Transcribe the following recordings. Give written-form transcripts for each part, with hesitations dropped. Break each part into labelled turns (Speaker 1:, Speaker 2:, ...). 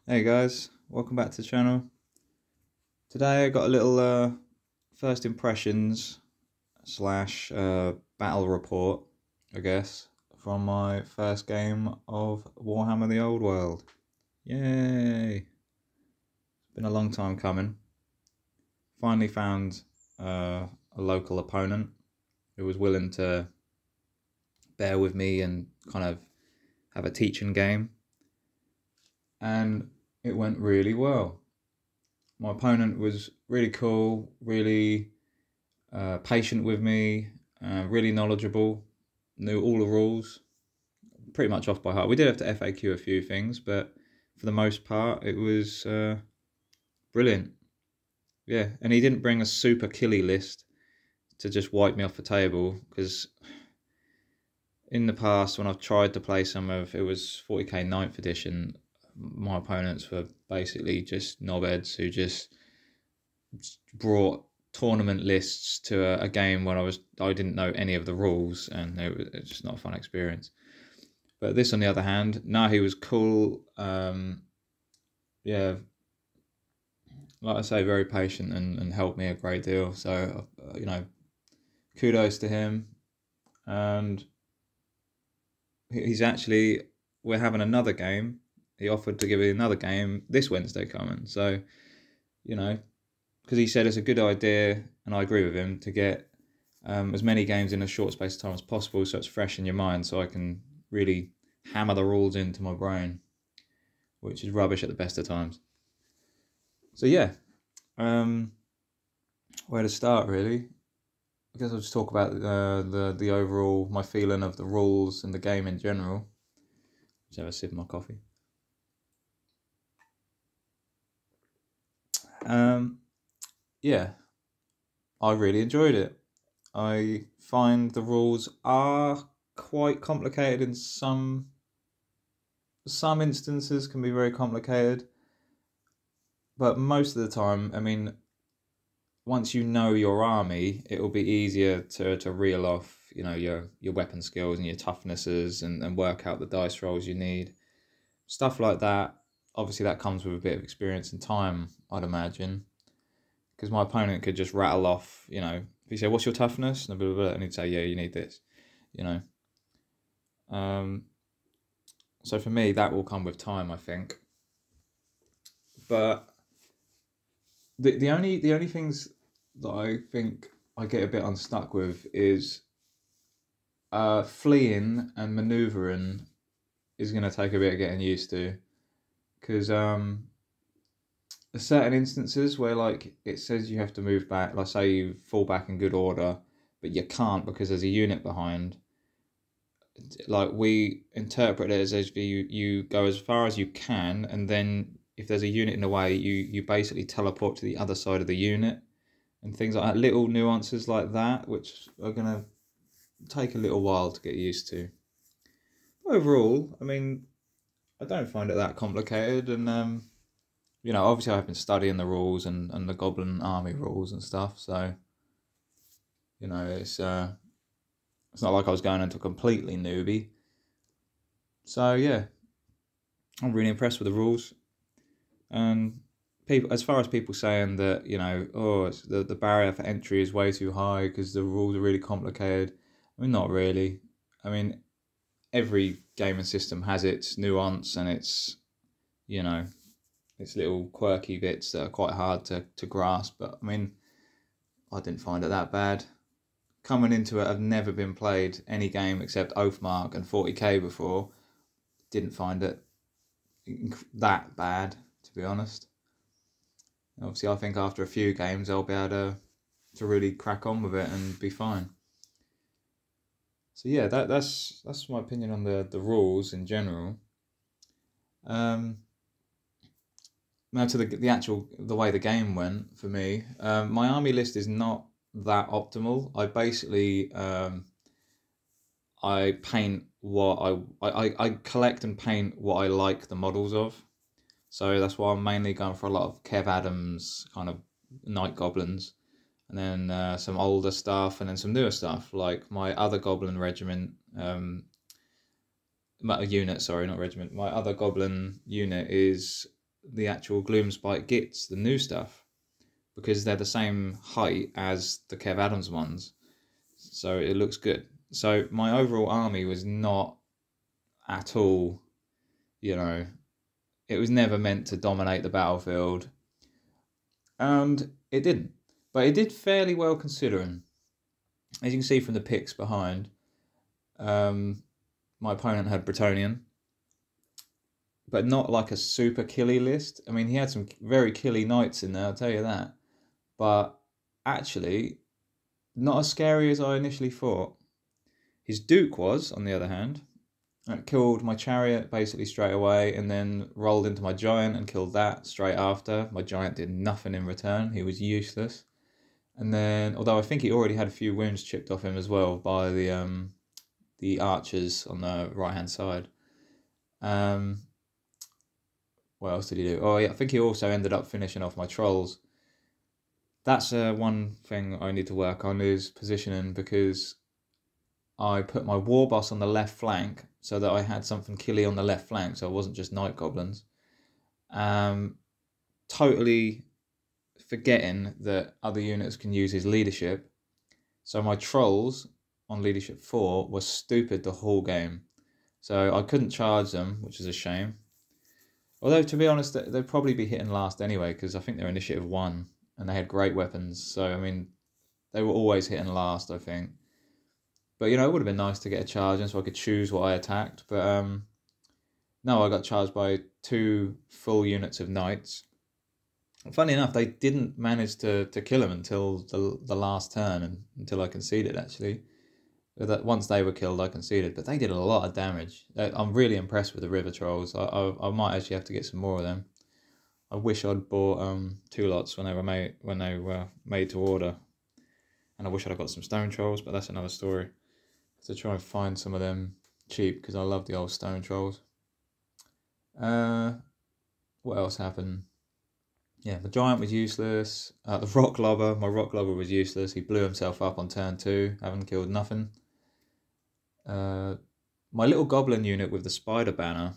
Speaker 1: Hey guys, welcome back to the channel. Today I got a little first impressions slash battle report, I guess, from my first game of Warhammer the Old World. Yay! It's been a long time coming. Finally found a local opponent who was willing to bear with me and kind of have a teaching game. And it went really well. My opponent was really cool, really patient with me, really knowledgeable, knew all the rules, pretty much off by heart. We did have to FAQ a few things, but for the most part, it was brilliant. Yeah, and he didn't bring a super killy list to just wipe me off the table, because in the past, when I've tried to play some of, it was 40k 9th edition, my opponents were basically just knobheads who just brought tournament lists to a game when I didn't know any of the rules, and it was just not a fun experience. But this, on the other hand, no, he was cool. Yeah, like I say, very patient and helped me a great deal. So kudos to him. And he's actually, we're having another game. He offered to give me another game this Wednesday coming. So, because he said it's a good idea, and I agree with him, to get as many games in a short space of time as possible, so it's fresh in your mind, so I can really hammer the rules into my brain, which is rubbish at the best of times. So yeah, where to start really? I guess I'll just talk about the overall, my feeling of the rules and the game in general. Just have a sip of my coffee. Yeah, I really enjoyed it. I find the rules are quite complicated in some instances, can be very complicated, but most of the time, I mean, once you know your army, it will be easier to reel off, your weapon skills and your toughnesses, and work out the dice rolls you need. Stuff like that. Obviously, that comes with a bit of experience and time, I'd imagine. Because my opponent could just rattle off, if he said, "What's your toughness?" and blah, blah, blah, and he'd say, "Yeah, you need this," So for me, that will come with time, I think. But the only things that I think I get a bit unstuck with is fleeing and manoeuvring is going to take a bit of getting used to, because there's certain instances where, like, it says you have to move back, like say you fall back in good order, but you can't because there's a unit behind. Like, we interpret it as you go as far as you can, and then if there's a unit in the way, you basically teleport to the other side of the unit, and things like that, little nuances like that, which are going to take a little while to get used to. Overall, I mean, I don't find it that complicated, and obviously I've been studying the rules and the Goblin army rules and stuff, so it's not like I was going into a completely newbie. So yeah, I'm really impressed with the rules. And people, as far as people saying that, the barrier for entry is way too high because the rules are really complicated, I mean, not really. I mean, every gaming system has its nuance and its little quirky bits that are quite hard to grasp, but I mean, I didn't find it that bad. Coming into it, I've never been played any game except Oathmark and 40k before. Didn't find it that bad, to be honest. Obviously, I think after a few games, I'll be able to really crack on with it and be fine. So yeah, that's my opinion on the rules in general. Now to the way the game went for me. My army list is not that optimal. I basically I paint what I collect and paint what I like the models of. So that's why I'm mainly going for a lot of Kev Adams kind of Night Goblins, and then some older stuff, and then some newer stuff like my other Goblin regiment. My unit, sorry, not regiment. My other Goblin unit is the actual Gloomspite Gits, the new stuff, because they're the same height as the Kev Adams ones, so it looks good. So my overall army was not at all, you know, it was never meant to dominate the battlefield, and it didn't, but it did fairly well considering. As you can see from the pics behind, my opponent had Bretonnian, but not like a super killy list. I mean, he had some very killy knights in there, I'll tell you that. But actually, not as scary as I initially thought. His Duke was, on the other hand. It killed my chariot basically straight away, and then rolled into my giant and killed that straight after. My giant did nothing in return. He was useless. And then, although I think he already had a few wounds chipped off him as well by the archers on the right-hand side. What else did he do? Oh yeah, I think he also ended up finishing off my trolls. That's one thing I need to work on, is positioning, because I put my Warboss on the left flank so that I had something killy on the left flank, so it wasn't just Night Goblins. Totally forgetting that other units can use his leadership. So my trolls on leadership 4 were stupid the whole game. So I couldn't charge them, which is a shame. Although, to be honest, they'd probably be hitting last anyway, because I think they're initiative 1, and they had great weapons. So, I mean, they were always hitting last, I think. But, you know, it would have been nice to get a charge in so I could choose what I attacked. But, no, I got charged by 2 full units of knights. Funny enough, they didn't manage to kill him until the last turn, and until I conceded, actually. That once they were killed, I conceded, but they did a lot of damage. I'm really impressed with the river trolls. I might actually have to get some more of them. I wish I'd bought 2 lots when they were made to order, and I wish I'd have got some stone trolls, but that's another story. To try and find some of them cheap, because I love the old stone trolls. What else happened? Yeah, the giant was useless. The rock lobber, my rock lobber was useless. He blew himself up on turn 2, having killed nothing. My little goblin unit with the spider banner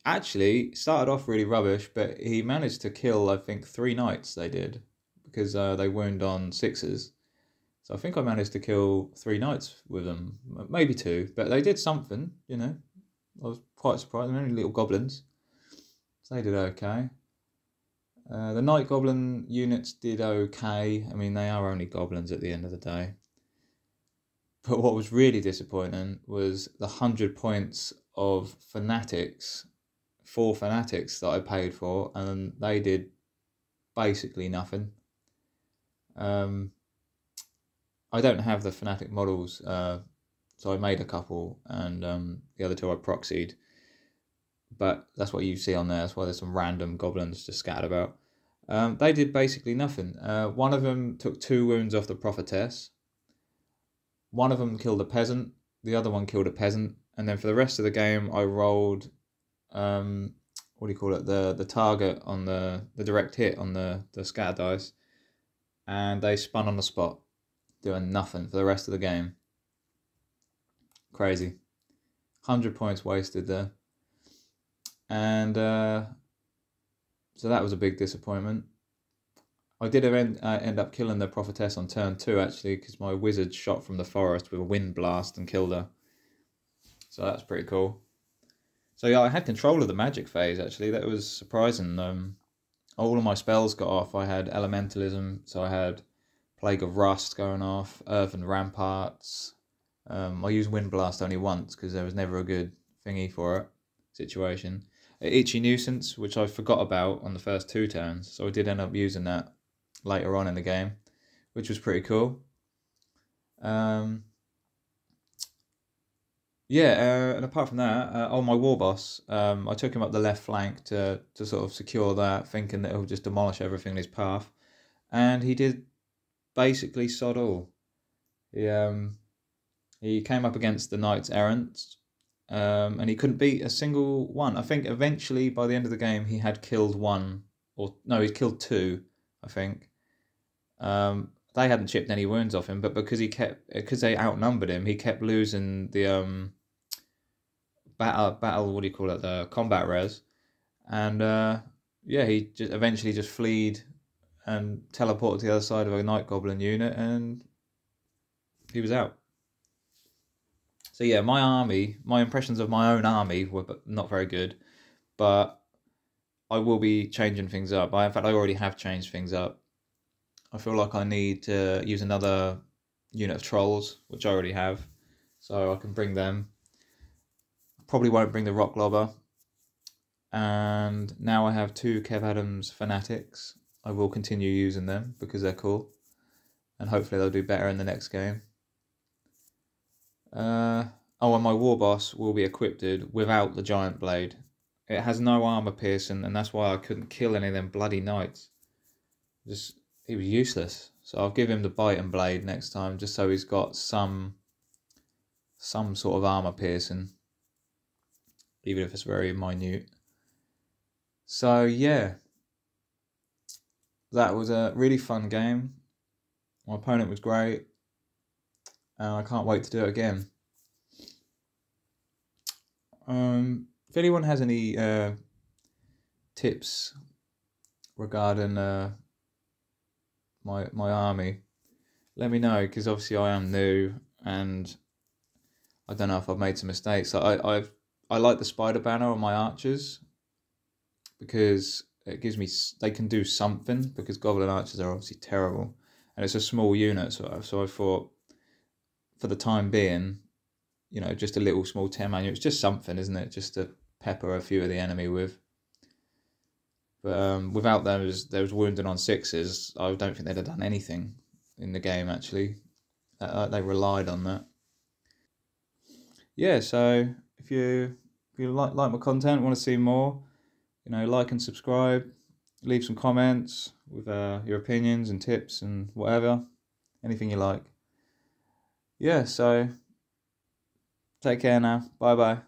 Speaker 1: actually started off really rubbish, but he managed to kill, I think, 3 knights they did, because they wound on 6s. So I think I managed to kill 3 knights with them, maybe 2, but they did something, you know. I was quite surprised. They're only little goblins, so they did okay. The Night Goblin units did okay. I mean, they are only goblins at the end of the day. But what was really disappointing was the 100 points of fanatics, 4 fanatics that I paid for, and they did basically nothing. I don't have the fanatic models, so I made a couple, and the other 2 I proxied. But that's what you see on there. That's why there's some random goblins just scattered about. They did basically nothing. One of them took 2 wounds off the prophetess. One of them killed a peasant. The other one killed a peasant. And then for the rest of the game, I rolled, what do you call it? The target on the direct hit on the scatter dice. And they spun on the spot, doing nothing for the rest of the game. Crazy. 100 points wasted there. And so that was a big disappointment. I did end up killing the prophetess on turn 2, actually, because my wizard shot from the forest with a wind blast and killed her. So that's pretty cool. So yeah, I had control of the magic phase, actually. That was surprising. All of my spells got off. I had Elementalism, so I had Plague of Rust going off, Earthen Ramparts. I used Wind Blast only once, because there was never a good thingy for it situation. Itchy Nuisance, which I forgot about on the first 2 turns, so I did end up using that later on in the game, which was pretty cool. Yeah, and apart from that, on my Warboss, I took him up the left flank to sort of secure that, thinking that he'll just demolish everything in his path, and he did basically sod all. He came up against the Knights Errant, and he couldn't beat a single one. I think eventually, by the end of the game, he had killed 1, or no, he'd killed 2, I think. They hadn't chipped any wounds off him, but because they outnumbered him, he kept losing the battle. What do you call it? The combat res, and yeah, he just eventually just fleed and teleported to the other side of a Night Goblin unit, and he was out. So yeah, my impressions of my own army were not very good, but I will be changing things up. In fact, I already have changed things up. I feel like I need to use another unit of trolls, which I already have, so I can bring them. Probably won't bring the rock lobber. And now I have 2 Kev Adams fanatics. I will continue using them because they're cool, and hopefully they'll do better in the next game. Oh, and my Warboss will be equipped without the giant blade. It has no armour piercing, and that's why I couldn't kill any of them bloody knights. He was useless. So I'll give him the bite and blade next time, just so he's got some sort of armour piercing, even if it's very minute. So yeah, that was a really fun game. My opponent was great, and I can't wait to do it again. If anyone has any tips regarding my army, let me know, because obviously I am new and I don't know if I've made some mistakes. I like the spider banner on my archers because it gives me, they can do something, because goblin archers are obviously terrible, and it's a small unit, so I thought for the time being, you know, just a little small 10-man unit, it's just something, isn't it? Just to pepper a few of the enemy with. But without those wounded on 6s, I don't think they'd have done anything in the game, actually. They relied on that. Yeah, so if you like my content, want to see more, you know, like and subscribe, leave some comments with your opinions and tips and whatever, anything you like. Yeah, so take care now. Bye bye.